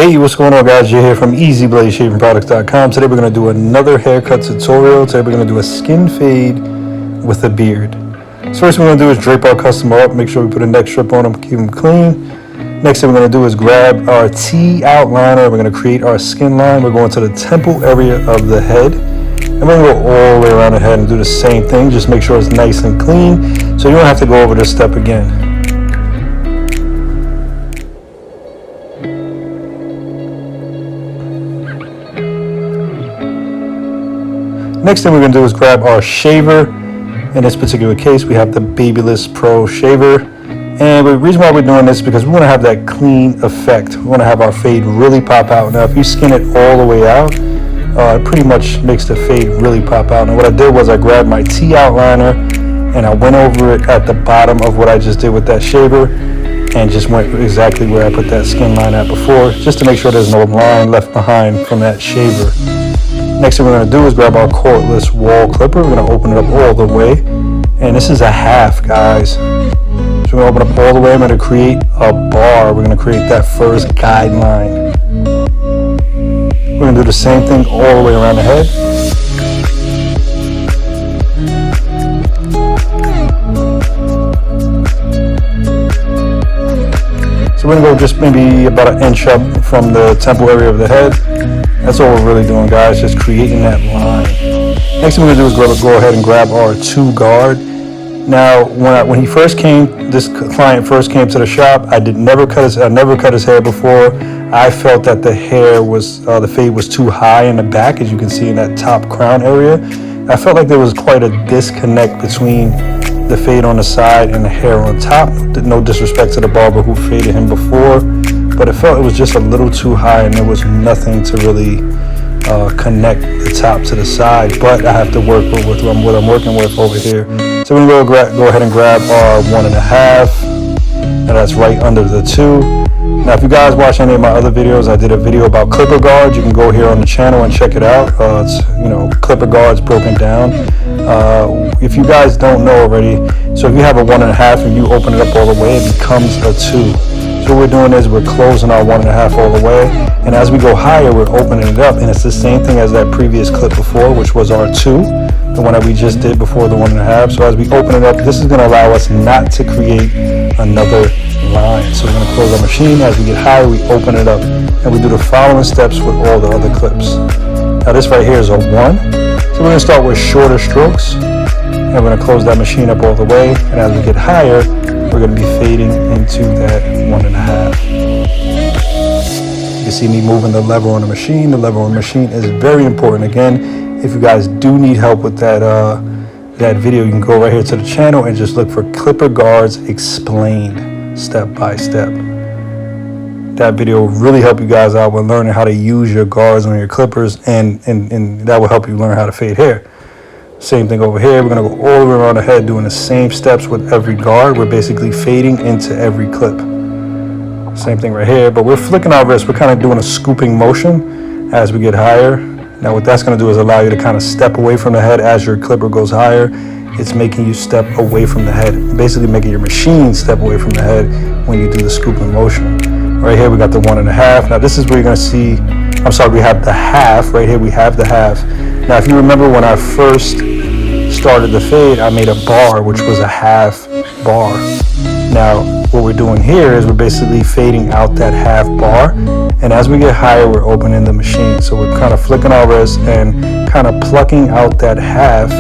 Hey, what's going on, guys? You're here from EasyBladeShavingProducts.com. Today we're going to do another haircut tutorial. Today we're going to do a skin fade with a beard. So first we're going to do is drape our customer up, make sure we put a neck strip on them, keep them clean. Next thing we're going to do is grab our T outliner. We're going to create our skin line. We're going to the temple area of the head. And we're going to go all the way around the head and do the same thing. Just make sure it's nice and clean so you don't have to go over this step again. Next thing we're going to do is grab our shaver. In this particular case, we have the Babyless Pro shaver. And the reason why we're doing this is because we want to have that clean effect. We want to have our fade really pop out. Now, if you skin it all the way out, it pretty much makes the fade really pop out. And what I did was I grabbed my T outliner and I went over it at the bottom of what I just did with that shaver and just went exactly where I put that skin line at before, just to make sure there's no line left behind from that shaver. Next thing we're going to do is grab our cordless wall clipper. We're going to open it up all the way. And this is a half, guys. So we're going to open up all the way. I'm going to create a bar. We're going to create that first guideline. We're going to do the same thing all the way around the head. So we're going to go just maybe about an inch up from the temple area of the head. That's all we're really doing, guys, just creating that line. Next thing we're going to do is go ahead and grab our 2 guard. Now, when he first came, this client first came to the shop, I never cut his hair before. I felt that the hair was, the fade was too high in the back, as you can see in that top crown area. I felt like there was quite a disconnect between the fade on the side and the hair on top. No disrespect to the barber who faded him before, but it felt it was just a little too high and there was nothing to really connect the top to the side. But I have to work with what I'm working with over here. So we're going to go ahead and grab our 1.5, and that's right under the 2. Now, if you guys watch any of my other videos, I did a video about clipper guards. You can go here on the channel and check it out. It's clipper guards broken down. If you guys don't know already, so if you have a 1.5 and you open it up all the way, it becomes a 2. So what we're doing is we're closing our 1.5 all the way, and as we go higher, we're opening it up, and it's the same thing as that previous clip before, which was our 2, the one that we just did before the 1.5. So as we open it up, this is going to allow us not to create another line. So we're going to close our machine. As we get higher, we open it up, and we do the following steps with all the other clips. Now this right here is a 1. So we're going to start with shorter strokes, and we're going to close that machine up all the way, and as we get higher, we're going to be fading into that 1.5. You can see me moving the lever on the machine. The lever on the machine is very important. Again, if you guys do need help with that video, you can go right here to the channel and just look for Clipper Guards Explained step by step. That video will really help you guys out with learning how to use your guards on your clippers, and that will help you learn how to fade hair. Same thing over here. We're going to go all the way around the head doing the same steps with every guard. We're basically fading into every clip. Same thing right here, but we're flicking our wrist. We're kind of doing a scooping motion as we get higher. Now what that's going to do is allow you to kind of step away from the head as your clipper goes higher. It's making you step away from the head, basically making your machine step away from the head when you do the scooping motion. Right here we got the 1.5. Now this is where you're going to see, we have the half. Right here we have the half. Now if you remember when I first started the fade, I made a bar, which was a half bar. Now what we're doing here is we're basically fading out that half bar, and as we get higher, we're opening the machine. So we're kind of flicking our wrist and kind of plucking out that half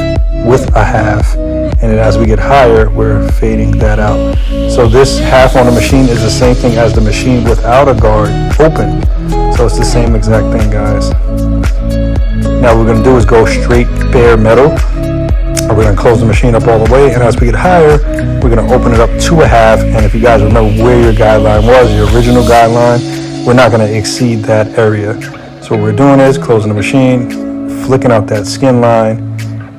with a half, and then as we get higher, we're fading that out. So this half on the machine is the same thing as the machine without a guard open. So it's the same exact thing, guys. Now what we're going to do is go straight bare metal. We're going to close the machine up all the way, and as we get higher, we're going to open it up to a half. And if you guys remember where your guideline was, your original guideline, we're not going to exceed that area. So what we're doing is closing the machine, flicking out that skin line,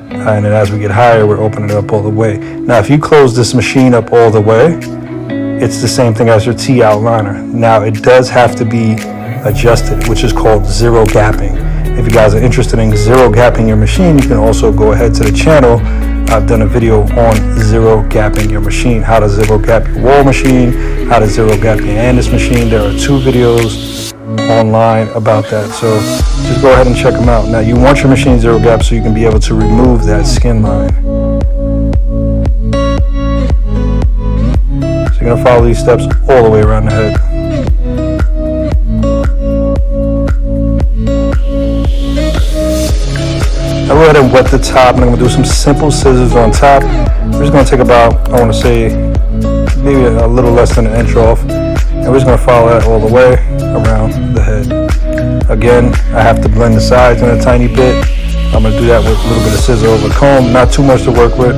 and then as we get higher, we're opening it up all the way. Now if you close this machine up all the way, it's the same thing as your T outliner. Now it does have to be adjusted, which is called zero gapping. If you guys are interested in zero gapping your machine, you can also go ahead to the channel. I've done a video on zero gapping your machine, how to zero gap your wall machine, how to zero gap your Andis machine. There are 2 videos online about that. So just go ahead and check them out. Now you want your machine zero gap so you can be able to remove that skin line. So you're gonna follow these steps all the way around the head. Now go ahead and wet the top, and I'm gonna do some simple scissors on top. We're just gonna take about, I wanna say, maybe a little less than an inch off. And we're just gonna follow that all the way around the head. Again, I have to blend the sides in a tiny bit. I'm gonna do that with a little bit of scissor over comb, not too much to work with.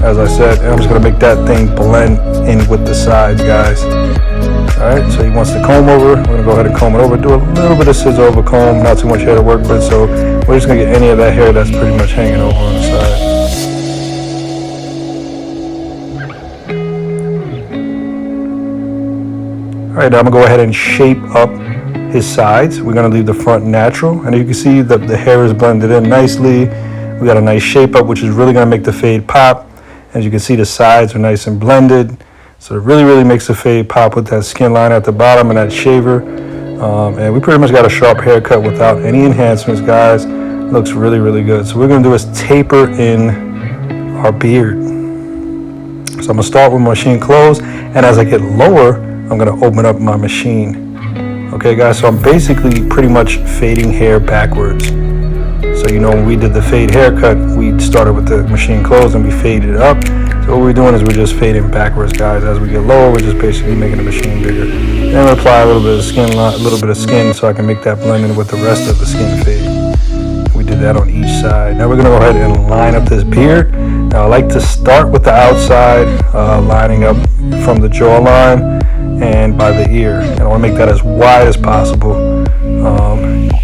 As I said, and I'm just gonna make that thing blend in with the sides, guys. All right, so he wants to comb over. We're gonna go ahead and comb it over. Do a little bit of scissor over comb, not too much hair to work with. So we're just gonna get any of that hair that's pretty much hanging over on the side. All right, now I'm gonna go ahead and shape up his sides. We're gonna leave the front natural, and you can see that the hair is blended in nicely. We got a nice shape up, which is really gonna make the fade pop. As you can see, the sides are nice and blended. So it really makes the fade pop with that skin line at the bottom and that shaver. And we pretty much got a sharp haircut without any enhancements, guys. Looks really good. So what we're gonna do is taper in our beard. So I'm gonna start with my machine closed, and as I get lower, I'm gonna open up my machine. Okay, guys, so I'm basically pretty much fading hair backwards. So you know, when we did the fade haircut, we started with the machine closed and we faded up. So what we're doing is we're just fading backwards, guys. As we get lower, we're just basically making the machine bigger. Then we apply a little bit of skin, so I can make that blend in with the rest of the skin fade. We did that on each side. Now we're gonna go ahead and line up this beard. Now I like to start with the outside, lining up from the jawline and by the ear. And I wanna make that as wide as possible.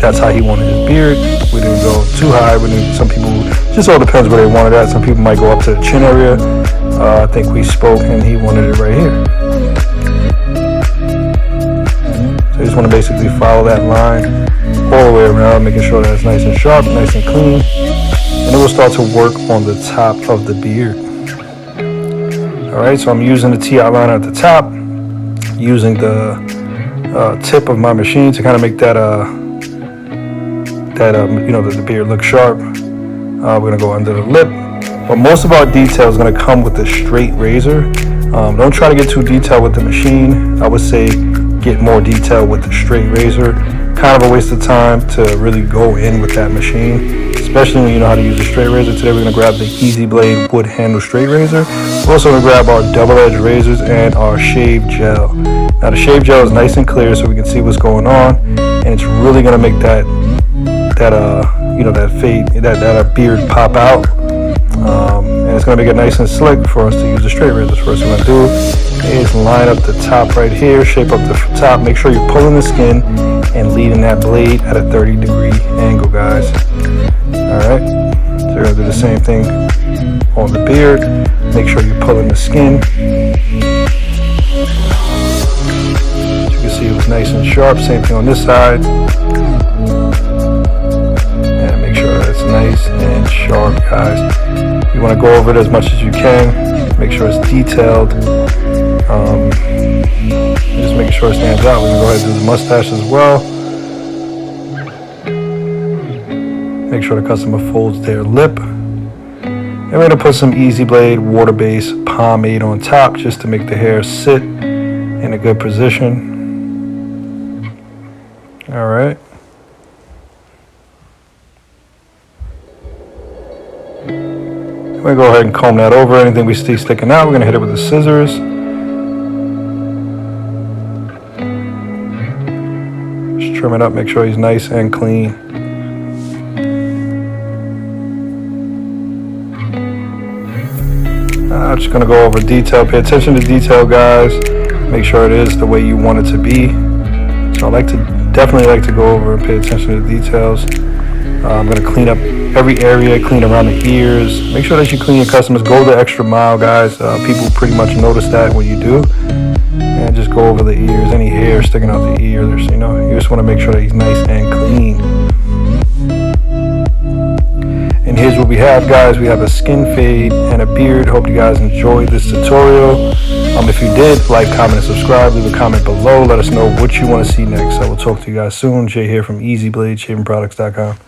That's how he wanted his beard. We didn't go too high. Some people, just all depends where they wanted that. Some people might go up to the chin area. I think we spoke and he wanted it right here. So you just want to basically follow that line all the way around, making sure that it's nice and sharp, nice and clean. And then we'll start to work on the top of the beard. All right, so I'm using the T-outline at the top, using the tip of my machine to kind of make that the beard look sharp. We're gonna go under the lip, but most of our detail is gonna come with the straight razor. Don't try to get too detailed with the machine. I would say get more detail with the straight razor. Kind of a waste of time to really go in with that machine, especially when you know how to use a straight razor. Today we're gonna grab the Easy Blade wood handle straight razor. We're also gonna grab our double edge razors and our shave gel. Now the shave gel is nice and clear so we can see what's going on, and it's really gonna make that beard pop out, and it's gonna make it nice and slick for us to use the straight razor. First thing we're gonna do is line up the top right here, shape up the top, make sure you're pulling the skin and leading that blade at a 30-degree angle, guys. All right, so you're gonna do the same thing on the beard. Make sure you're pulling the skin. As you can see, it was nice and sharp. Same thing on this side. It's nice and sharp, guys. You want to go over it as much as you can. Make sure it's detailed. Just making sure it stands out. We're going to go ahead and do the mustache as well. Make sure the customer folds their lip. And we're going to put some Easy Blade water-based pomade on top just to make the hair sit in a good position. All right. We're gonna go ahead and comb that over. Anything we see sticking out, we're gonna hit it with the scissors. Just trim it up, make sure he's nice and clean. I'm just gonna go over detail. Pay attention to detail, guys. Make sure it is the way you want it to be. So I definitely like to go over and pay attention to the details. I'm gonna clean up every area, clean around the ears. Make sure that you clean your customers. Go the extra mile, guys. People pretty much notice that when you do. And just go over the ears, any hair sticking out the ears. You just want to make sure that he's nice and clean. And here's what we have, guys. We have a skin fade and a beard. Hope you guys enjoyed this tutorial. If you did, like, comment, and subscribe. Leave a comment below. Let us know what you want to see next. I will talk to you guys soon. Jay here from EasyBlade, ShavingProducts.com.